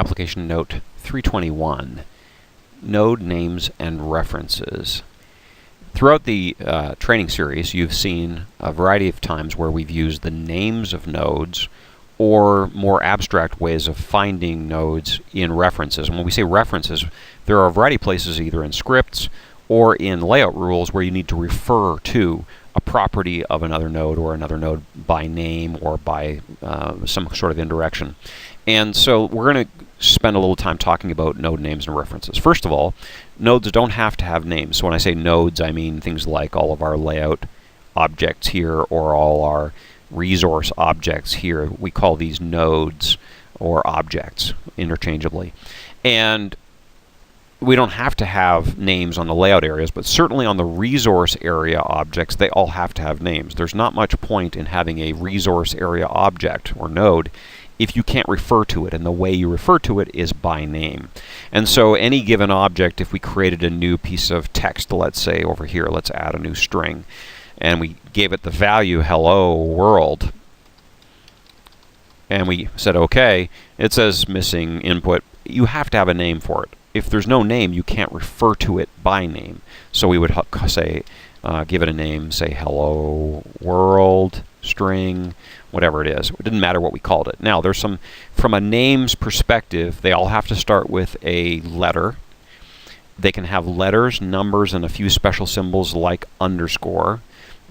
application note 321, node names and references. Throughout the training series, you've seen a variety of times where we've used the names of nodes or more abstract ways of finding nodes in references. And when we say references, there are a variety of places either in scripts or in layout rules where you need to refer to a property of another node or another node by name or by some sort of indirection. And so we're going to spend a little time talking about node names and references. First of all, nodes don't have to have names. So when I say nodes, I mean things like all of our layout objects here or all our resource objects here. We call these nodes or objects interchangeably. And we don't have to have names on the layout areas, but certainly on the resource area objects, they all have to have names. There's not much point in having a resource area object or node if you can't refer to it, and the way you refer to it is by name. And so any given object, if we created a new piece of text, let's say over here, let's add a new string, and we gave it the value hello world, and we said OK, it says missing input. You have to have a name for it. If there's no name, you can't refer to it by name. So we would say, give it a name, say hello world, string, whatever it is. It didn't matter what we called it. Now, there's some, from a names perspective, they all have to start with a letter. They can have letters, numbers, and a few special symbols like underscore.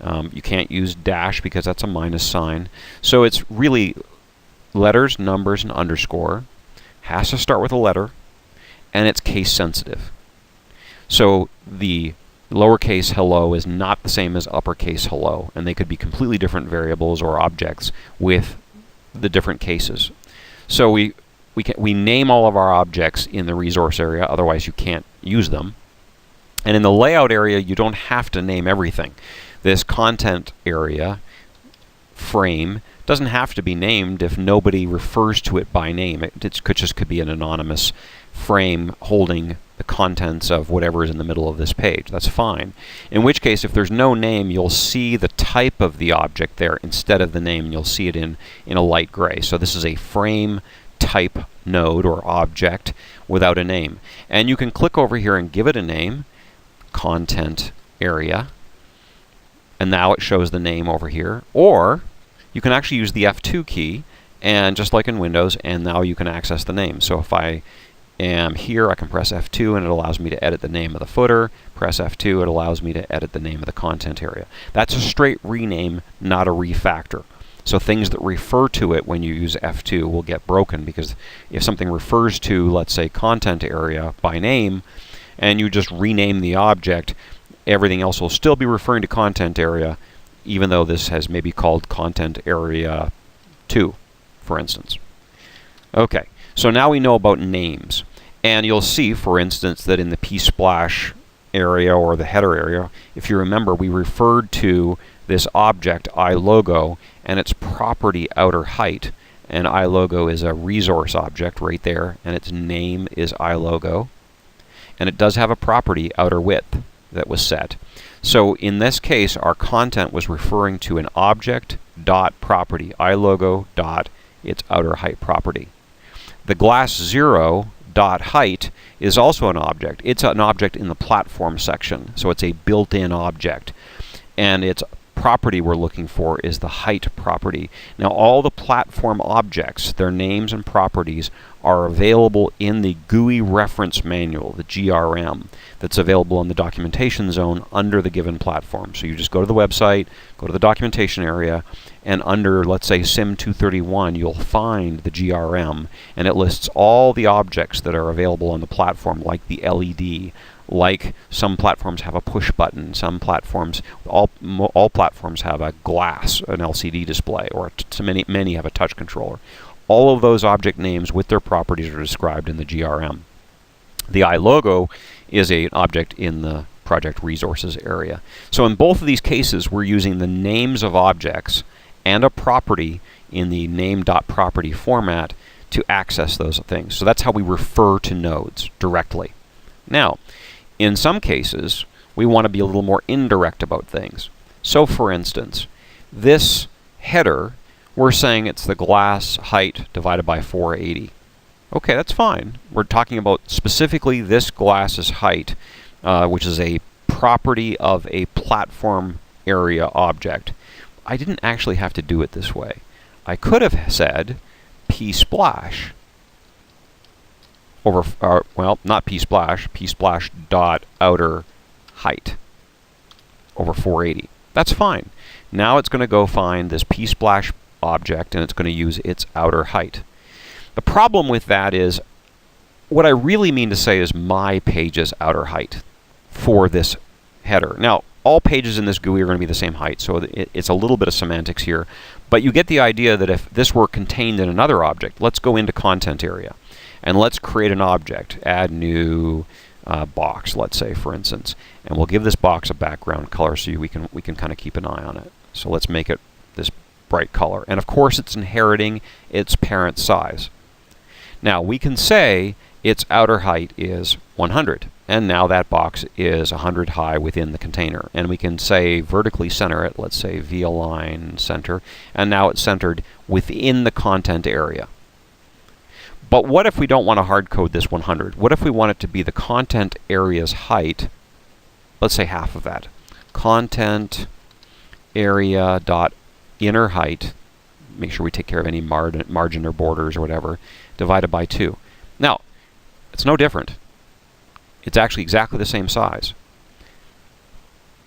You can't use dash because that's a minus sign. So it's really letters, numbers, and underscore. Has to start with a letter, and it's case sensitive. So the lowercase hello is not the same as uppercase hello, and they could be completely different variables or objects with the different cases. So we name all of our objects in the resource area, otherwise you can't use them. And in the layout area, you don't have to name everything. This content area frame doesn't have to be named if nobody refers to it by name. It just could be an anonymous frame holding the contents of whatever is in the middle of this page. That's fine. In which case, if there's no name, you'll see the type of the object there instead of the name, and you'll see it in a light gray. So this is a frame type node or object without a name. And you can click over here and give it a name, content area, and now it shows the name over here. Or you can actually use the F2 key, and just like in Windows, and now you can access the name. So if I am here, I can press F2 and it allows me to edit the name of the footer. Press F2, it allows me to edit the name of the content area. That's a straight rename, not a refactor. So things that refer to it when you use F2 will get broken, because if something refers to, let's say, content area by name, and you just rename the object, everything else will still be referring to content area, even though this has maybe called content area 2, for instance. Okay, so now we know about names. And you'll see, for instance, that in the psplash area or the header area, if you remember, we referred to this object iLogo and its property outer height. And iLogo is a resource object right there, and its name is iLogo. And it does have a property outer width that was set. So in this case, our content was referring to an object dot property, iLogo dot its outer height property. The glass 0 dot height is also an object. It's an object in the platform section, so it's a built-in object. And its property we're looking for is the height property. Now all the platform objects, their names and properties, are available in the GUI reference manual, the GRM, that's available in the documentation zone under the given platform. So you just go to the website, go to the documentation area, and under, let's say, SIM231, you'll find the GRM, and it lists all the objects that are available on the platform, like the LED, like some platforms have a push button, some platforms, all platforms have a glass, an LCD display, or many have a touch controller. All of those object names with their properties are described in the GRM. The iLogo is an object in the project resources area. So in both of these cases, we're using the names of objects and a property in the name.property format to access those things. So that's how we refer to nodes directly. Now, in some cases, we want to be a little more indirect about things. So for instance, this header, we're saying it's the glass height divided by 480. Okay, that's fine. We're talking about specifically this glass's height, which is a property of a platform area object. I didn't actually have to do it this way. I could have said p-splash over, well, not p-splash dot outer height over 480. That's fine. Now it's going to go find this p-splash object and it's going to use its outer height. The problem with that is, what I really mean to say is my page's outer height for this header. Now, all pages in this GUI are going to be the same height, so it's a little bit of semantics here. But you get the idea that if this were contained in another object, let's go into content area, and let's create an object, add new box, let's say, for instance, and we'll give this box a background color so we can kind of keep an eye on it. So let's make it this bright color, and of course it's inheriting its parent size. Now we can say its outer height is 100, and now that box is 100 high within the container. And we can say vertically center it, let's say v-align center, and now it's centered within the content area. But what if we don't want to hard code this 100? What if we want it to be the content area's height, let's say half of that. Content area dot inner height, make sure we take care of any margin or borders or whatever, divided by 2. Now, it's no different. It's actually exactly the same size.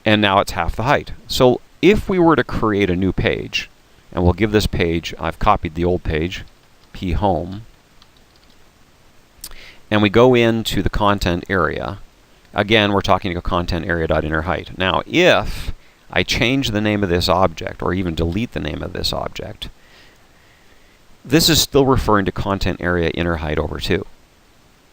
And now it's half the height. So if we were to create a new page, and we'll give this page, I've copied the old page, p home, and we go into the content area, again we're talking about content area.inner height. Now if I change the name of this object, or even delete the name of this object, this is still referring to content area inner height over 2.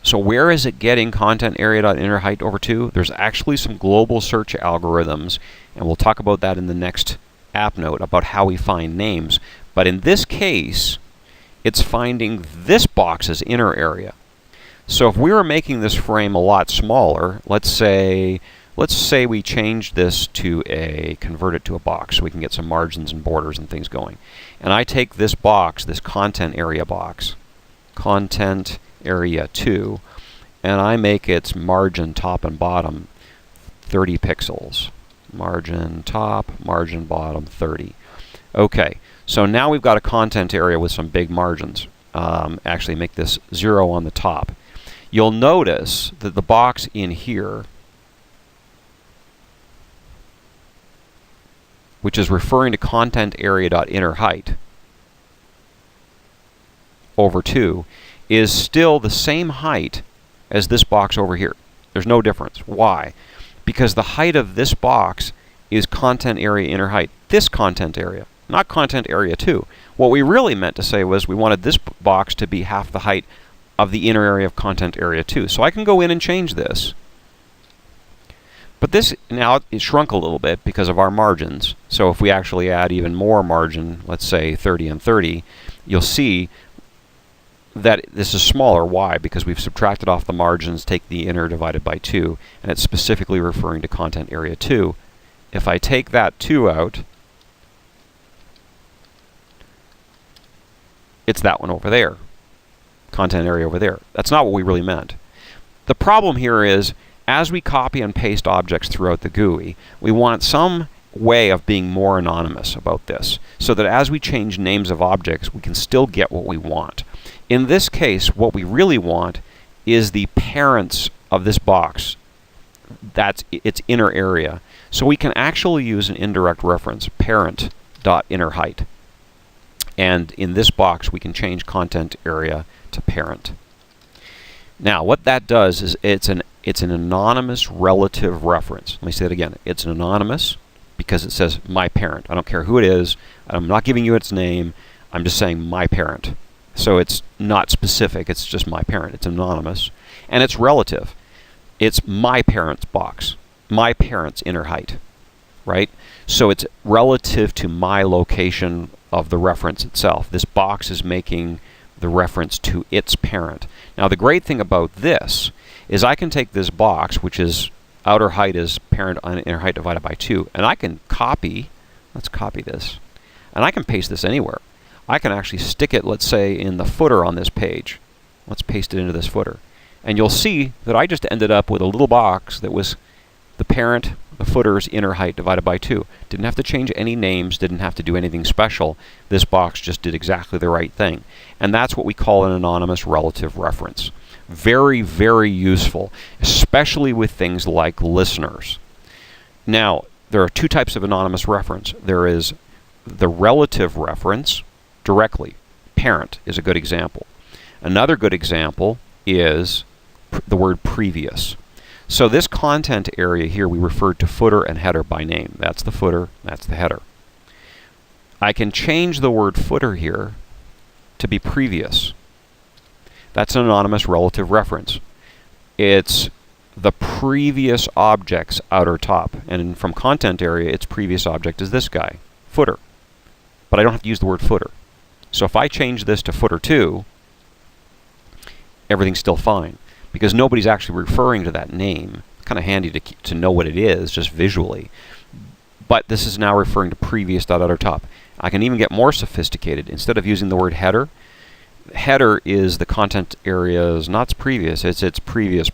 So where is it getting content area.inner height over 2? There's actually some global search algorithms, and we'll talk about that in the next app note about how we find names. But in this case, it's finding this box's inner area. So if we were making this frame a lot smaller, let's say we change this to convert it to a box so we can get some margins and borders and things going. And I take this box, this content area box, content area 2, and I make its margin top and bottom 30 pixels. Margin top, margin bottom 30. Okay, so now we've got a content area with some big margins. Actually make this 0 on the top. You'll notice that the box in here, which is referring to content area.inner height over 2, is still the same height as this box over here. There's no difference. Why? Because the height of this box is content area inner height. This content area, not content area 2. What we really meant to say was we wanted this box to be half the height of the inner area of content area 2. So I can go in and change this. But this, now it shrunk a little bit because of our margins. So if we actually add even more margin, let's say 30 and 30, you'll see that this is smaller. Why? Because we've subtracted off the margins, take the inner divided by 2, and it's specifically referring to content area 2. If I take that 2 out, it's that one over there, content area over there. That's not what we really meant. The problem here is, as we copy and paste objects throughout the GUI, we want some way of being more anonymous about this, so that as we change names of objects, we can still get what we want. In this case, what we really want is the parents of this box. That's its inner area. So we can actually use an indirect reference, parent.inner height. And in this box, we can change content area to parent. Now, what that does is it's an anonymous relative reference. Let me say that again. It's an anonymous because it says my parent. I don't care who it is. I'm not giving you its name. I'm just saying my parent. So it's not specific. It's just my parent. It's anonymous. And it's relative. It's my parent's box. My parent's inner height. Right? So it's relative to my location of the reference itself. This box is making the reference to its parent. Now the great thing about this is I can take this box, which is outer height is parent on inner height divided by 2, and I can copy, let's copy this, and I can paste this anywhere. I can actually stick it, let's say, in the footer on this page. Let's paste it into this footer. And you'll see that I just ended up with a little box that was the parent, the footer's inner height divided by 2. Didn't have to change any names, didn't have to do anything special. This box just did exactly the right thing. And that's what we call an anonymous relative reference. Very, very useful, especially with things like listeners. Now, there are two types of anonymous reference. There is the relative reference directly. Parent is a good example. Another good example is the word previous. So this content area here, we referred to footer and header by name. That's the footer, that's the header. I can change the word footer here to be previous. That's an anonymous relative reference. It's the previous object's outer top. And from content area, its previous object is this guy, footer. But I don't have to use the word footer. So if I change this to footer 2, everything's still fine, because nobody's actually referring to that name. Kind of handy to know what it is, just visually. But this is now referring to previous.outer top. I can even get more sophisticated. Instead of using the word header, header is the content area's not previous, it's its previous,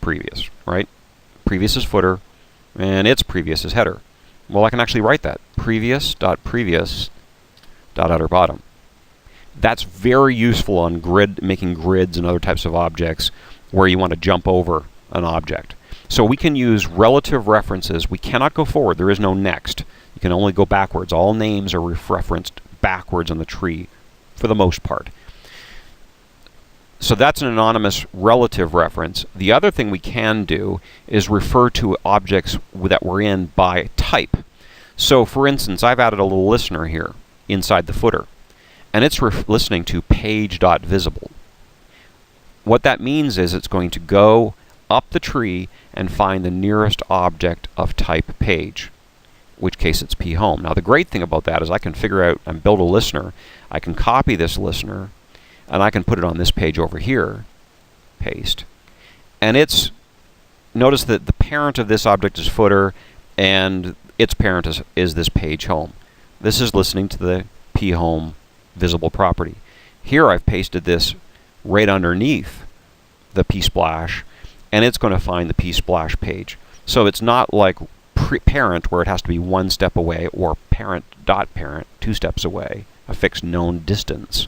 right? Previous is footer, and its previous is header. Well, I can actually write that. Previous.previous.outer bottom. That's very useful on making grids and other types of objects where you want to jump over an object. So we can use relative references. We cannot go forward. There is no next. You can only go backwards. All names are referenced backwards on the tree for the most part. So that's an anonymous relative reference. The other thing we can do is refer to objects that we're in by type. So for instance, I've added a little listener here inside the footer, and it's listening to page.visible. What that means is it's going to go up the tree and find the nearest object of type page, in which case it's phome. Now the great thing about that is I can figure out and build a listener. I can copy this listener, and I can put it on this page over here, paste. And notice that the parent of this object is footer, and its parent is this page home. This is listening to the phome visible property. Here I've pasted this right underneath the psplash, and it's going to find the psplash page. So it's not like parent, where it has to be one step away, or parent.parent, 2 steps away, a fixed known distance.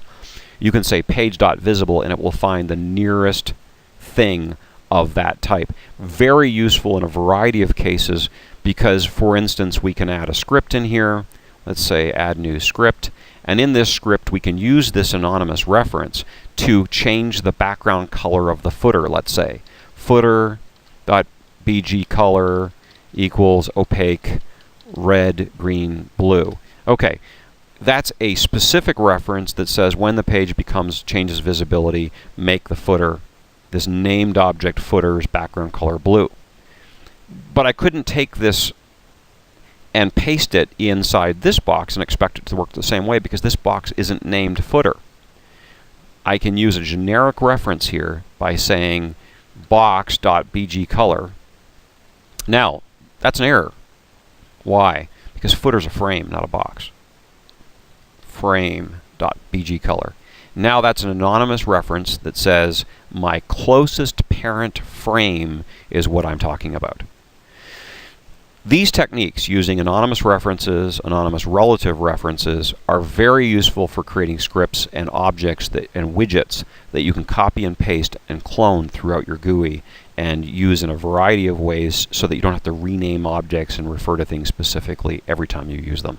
You can say page.visible, and it will find the nearest thing of that type. Very useful in a variety of cases, because, for instance, we can add a script in here. Let's say add new script. And in this script, we can use this anonymous reference to change the background color of the footer, let's say. Footer.bg color equals opaque red, green, blue. Okay, that's a specific reference that says when the page changes visibility, make the footer, this named object footer's background color blue. But I couldn't take this and paste it inside this box and expect it to work the same way, because this box isn't named footer. I can use a generic reference here by saying box.bg color. Now, that's an error. Why? Because footer's a frame, not a box. Frame.bg color. Now that's an anonymous reference that says my closest parent frame is what I'm talking about. These techniques, using anonymous references, anonymous relative references, are very useful for creating scripts and objects and widgets that you can copy and paste and clone throughout your GUI and use in a variety of ways so that you don't have to rename objects and refer to things specifically every time you use them.